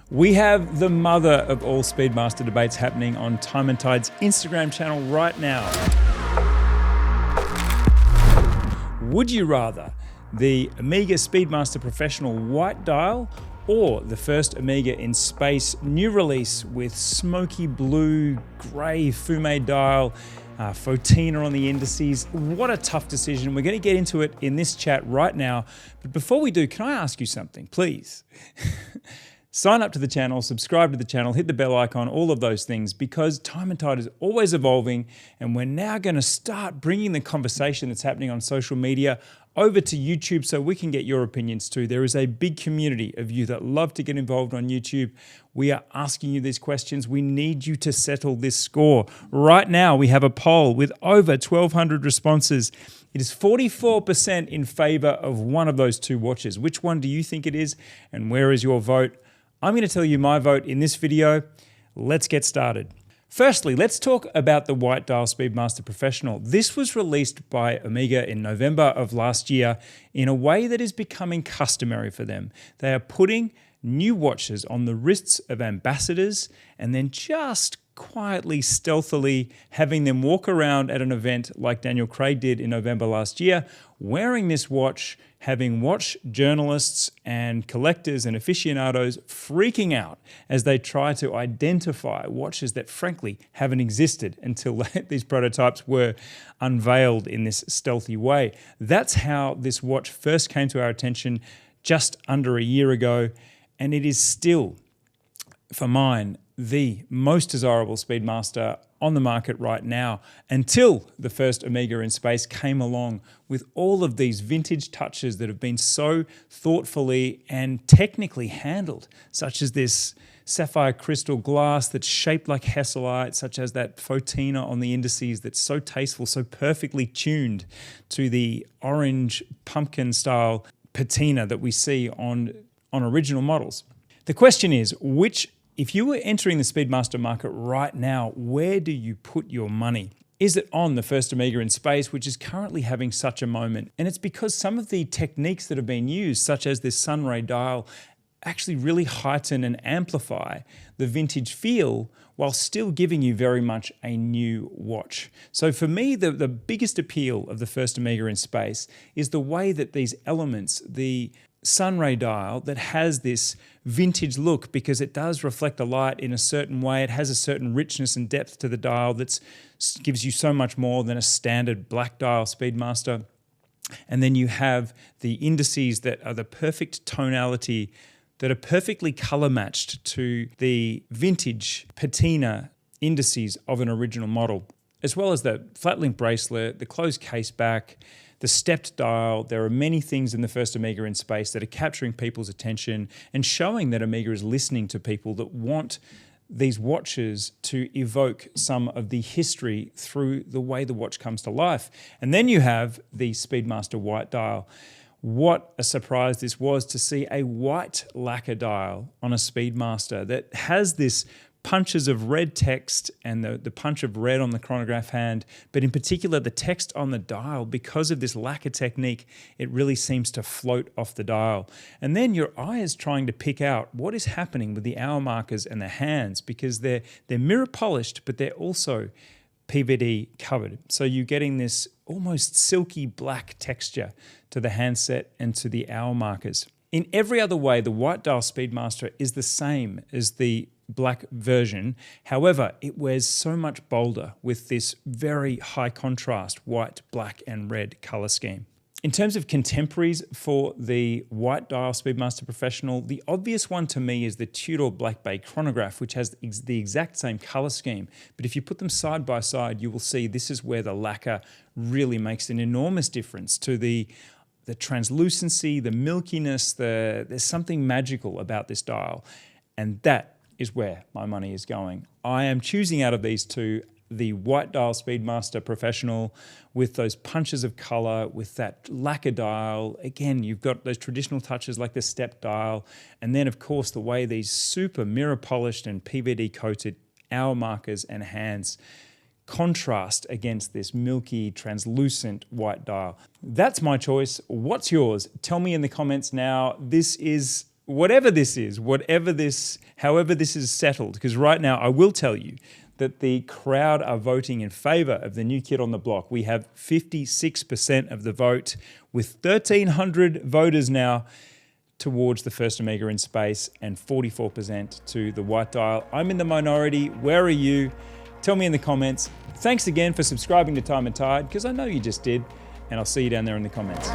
We have the mother of all Speedmaster debates happening on Time+Tide's Instagram channel right now. Would you rather the Amiga Speedmaster Professional white dial or the first Amiga in space new release with smoky blue, grey fume dial, photina on the indices? What a tough decision. We're going to get into it in this chat right now. But before we do, can I ask you something, please? Sign up to the channel, subscribe to the channel, hit the bell icon, all of those things, because Time+Tide is always evolving, and we're now going to start bringing the conversation that's happening on social media over to YouTube so we can get your opinions too. There is a big community of you that love to get involved on YouTube. We are asking you these questions. We need you to settle this score. Right now, we have a poll with over 1,200 responses. It is 44% in favor of one of those two watches. Which one do you think it is, and where is your vote? I'm going to tell you my vote in this video. Let's get started. Firstly, let's talk about the white dial Speedmaster Professional. This was released by Amiga in November of last year in a way that is becoming customary for them. They are putting new watches on the wrists of ambassadors and then just quietly, stealthily having them walk around at an event like Daniel Craig did in November last year, wearing this watch, having watch journalists and collectors and aficionados freaking out as they try to identify watches that frankly haven't existed until these prototypes were unveiled in this stealthy way. That's how this watch first came to our attention just under a year ago, and it is still, for mine, the most desirable Speedmaster on the market right now, until the first Amiga in space came along with all of these vintage touches that have been so thoughtfully and technically handled, such as this sapphire crystal glass that's shaped like Hesselite, such as that photina on the indices that's so tasteful, so perfectly tuned to the orange pumpkin style patina that we see on original models. The question is, if you were entering the Speedmaster market right now, where do you put your money? Is it on the first Amiga in space, which is currently having such a moment? And it's because some of the techniques that have been used, such as this sunray dial, actually really heighten and amplify the vintage feel while still giving you very much a new watch. So for me, the biggest appeal of the first Amiga in space is the way that these elements, the sunray dial that has this vintage look because it does reflect the light in a certain way. It has a certain richness and depth to the dial that gives you so much more than a standard black dial Speedmaster. And then you have the indices that are the perfect tonality, that are perfectly color matched to the vintage patina indices of an original model, as well as the flat link bracelet, the closed case back, the stepped dial. There are many things in the first Amiga in space that are capturing people's attention and showing that Amiga is listening to people that want these watches to evoke some of the history through the way the watch comes to life. And then you have the Speedmaster white dial. What a surprise this was to see a white lacquer dial on a Speedmaster that has this punches of red text and the punch of red on the chronograph hand, but in particular the text on the dial, because of this lacquer technique, it really seems to float off the dial. And then your eye is trying to pick out what is happening with the hour markers and the hands, because they're mirror polished, but they're also PVD covered. So you're getting this almost silky black texture to the handset and to the hour markers. In every other way, the white dial Speedmaster is the same as the black version. However, it wears so much bolder with this very high contrast white, black, and red color scheme. In terms of contemporaries for the white dial Speedmaster Professional, the obvious one to me is the Tudor Black Bay chronograph, which has the exact same color scheme. But if you put them side by side, you will see this is where the lacquer really makes an enormous difference to the translucency, the milkiness. There's something magical about this dial, and that is where my money is going. I am choosing out of these two the white dial Speedmaster Professional with those punches of color, with that lacquer dial. Again, you've got those traditional touches like the step dial, and then of course the way these super mirror polished and PVD coated hour markers and hands contrast against this milky, translucent white dial. That's my choice. What's yours? Tell me in the comments now. This is whatever this is, however this is settled, because right now I will tell you that the crowd are voting in favor of the new kid on the block. We have 56% of the vote, with 1,300 voters now towards the first Omega in space and 44% to the white dial. I'm in the minority. Where are you? Tell me in the comments. Thanks again for subscribing to Time+Tide, because I know you just did, and I'll see you down there in the comments.